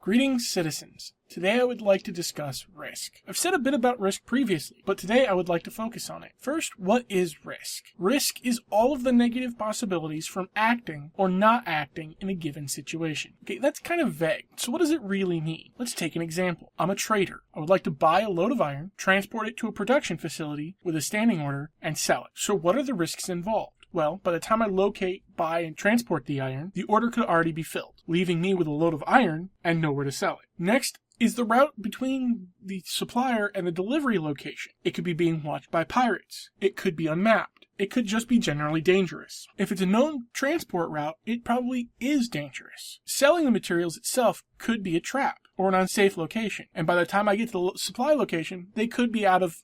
Greetings, citizens. Today I would like to discuss risk. I've said a bit about risk previously, but today I would like to focus on it. First, what is risk? Risk is all of the negative possibilities from acting or not acting in a given situation. Okay, that's kind of vague, so what does it really mean? Let's take an example. I'm a trader. I would like to buy a load of iron, transport it to a production facility with a standing order, and sell it. So what are the risks involved? Well, by the time I locate, buy, and transport the iron, the order could already be filled, leaving me with a load of iron and nowhere to sell it. Next is the route between the supplier and the delivery location. It could be being watched by pirates. It could be unmapped. It could just be generally dangerous. If it's a known transport route, it probably is dangerous. Selling the materials itself could be a trap or an unsafe location, and by the time I get to the supply location, they could be out of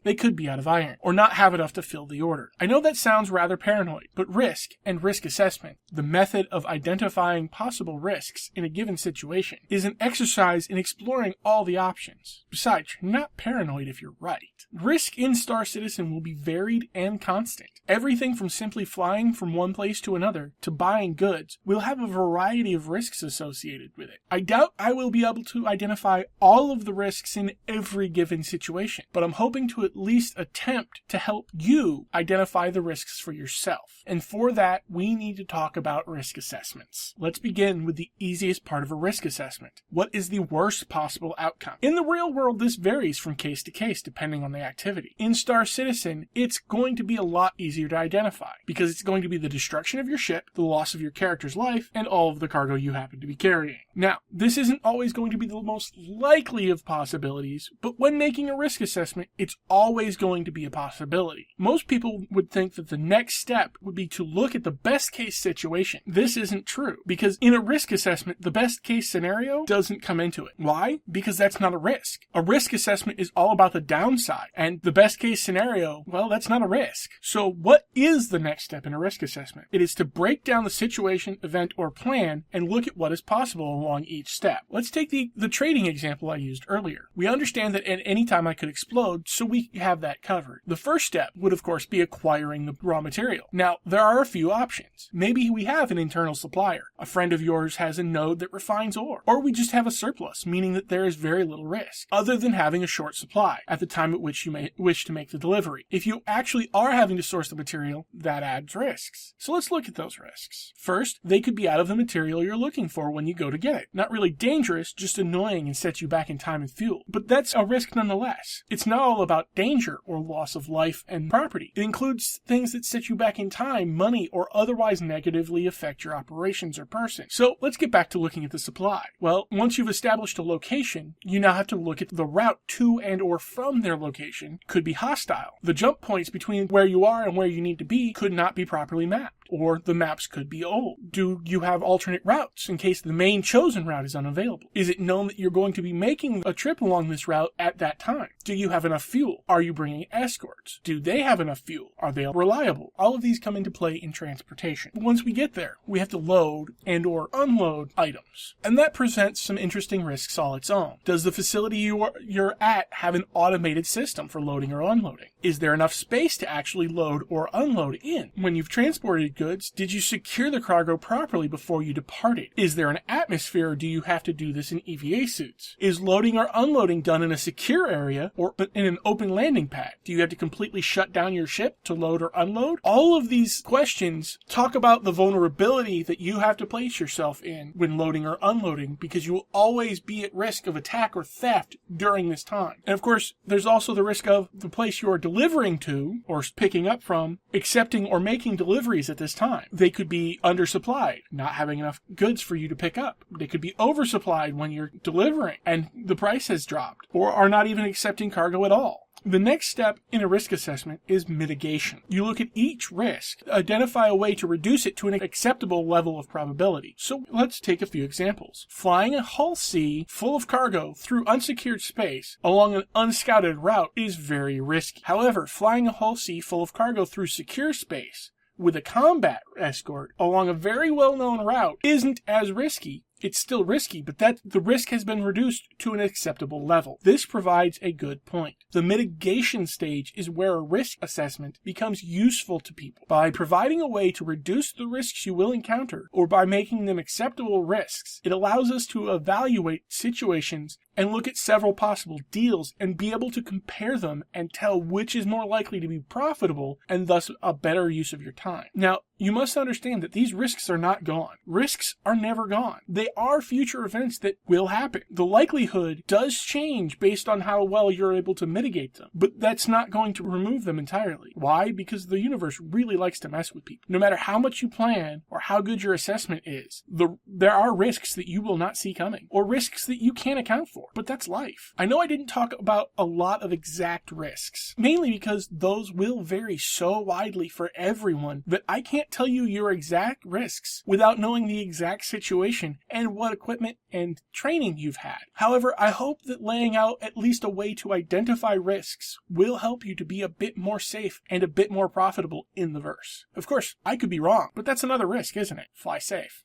iron or not have enough to fill the order. I know that sounds rather paranoid, but risk and risk assessment, the method of identifying possible risks in a given situation, is an exercise in exploring all the options. Besides, you're not paranoid if you're right. Risk in Star Citizen will be varied and constant. Everything from simply flying from one place to another to buying goods will have a variety of risks associated with it. I doubt I will be able to identify all of the risks in every given situation, but I'm hoping to at least attempt to help you identify the risks for yourself. And for that, we need to talk about risk assessments. Let's begin with the easiest part of a risk assessment. What is the worst possible outcome? In the real world, this varies from case to case depending on the activity. In Star Citizen, it's going to be a lot easier to identify because it's going to be the destruction of your ship, the loss of your character's life, and all of the cargo you happen to be carrying. Now, this isn't always going to be the most likely of possibilities, but when making a risk assessment, it's always going to be a possibility. Most people would think that the next step would be to look at the best case situation. This isn't true, because in a risk assessment, the best case scenario doesn't come into it. Why? Because that's not a risk. A risk assessment is all about the downside, and the best case scenario, well, that's not a risk. So what is the next step in a risk assessment? It is to break down the situation, event, or plan and look at what is possible along each step. Let's take the trading example I used earlier. We understand that at any time I could explode, so we have that covered. The first step would of course be acquiring the raw material. Now, there are a few options. Maybe we have an internal supplier. A friend of yours has a node that refines ore. Or we just have a surplus, meaning that there is very little risk, other than having a short supply at the time at which you may wish to make the delivery. If you actually are having to source the material, that adds risks. So let's look at those risks. First, they could be out of the material you're looking for when you go to get it. Not really dangerous, just annoying and sets you back in time and fuel. But that's a risk nonetheless. It's not all about danger or loss of life and property. It includes things that set you back in time, money, or otherwise negatively affect your operations or person. So let's get back to looking at the supply. Well, once you've established a location, you now have to look at the route to and or from their location. Could be hostile. The jump points between where you are and where you need to be could not be properly mapped, or the maps could be old. Do you have alternate routes in case the main chosen route is unavailable? Is it known that you're going to be making a trip along this route at that time? Do you have enough fuel? Are you bringing escorts? Do they have enough fuel? Are they reliable? All of these come into play in transportation. Once we get there, we have to load and or unload items. And that presents some interesting risks all its own. Does the facility you're at have an automated system for loading or unloading? Is there enough space to actually load or unload in? When you've transported goods, did you secure the cargo properly before you departed? Is there an atmosphere, or do you have to do this in EVA suits? Is loading or unloading done in a secure area or in an open landing pad? Do you have to completely shut down your ship to load or unload? All of these questions talk about the vulnerability that you have to place yourself in when loading or unloading, because you will always be at risk of attack or theft during this time. And of course, there's also the risk of the place you are delivering to or picking up from accepting or making deliveries at this time. They could be undersupplied, not having enough goods for you to pick up. They could be oversupplied when you're delivering and the price has dropped, or are not even accepting cargo at all. The next step in a risk assessment is mitigation. You look at each risk, identify a way to reduce it to an acceptable level of probability. So let's take a few examples. Flying a hull C full of cargo through unsecured space along an unscouted route is very risky. However, flying a hull C full of cargo through secure space with a combat escort along a very well-known route isn't as risky It's still risky, but the risk has been reduced to an acceptable level. This provides a good point. The mitigation stage is where a risk assessment becomes useful to people. By providing a way to reduce the risks you will encounter, or by making them acceptable risks, it allows us to evaluate situations and look at several possible deals and be able to compare them and tell which is more likely to be profitable and thus a better use of your time. Now, you must understand that these risks are not gone. Risks are never gone. They are future events that will happen. The likelihood does change based on how well you're able to mitigate them, but that's not going to remove them entirely. Why? Because the universe really likes to mess with people. No matter how much you plan or how good your assessment is, there are risks that you will not see coming, or risks that you can't account for. But that's life. I know I didn't talk about a lot of exact risks, mainly because those will vary so widely for everyone that I can't tell you your exact risks without knowing the exact situation and what equipment and training you've had. However, I hope that laying out at least a way to identify risks will help you to be a bit more safe and a bit more profitable in the verse. Of course, I could be wrong, but that's another risk, isn't it? Fly safe.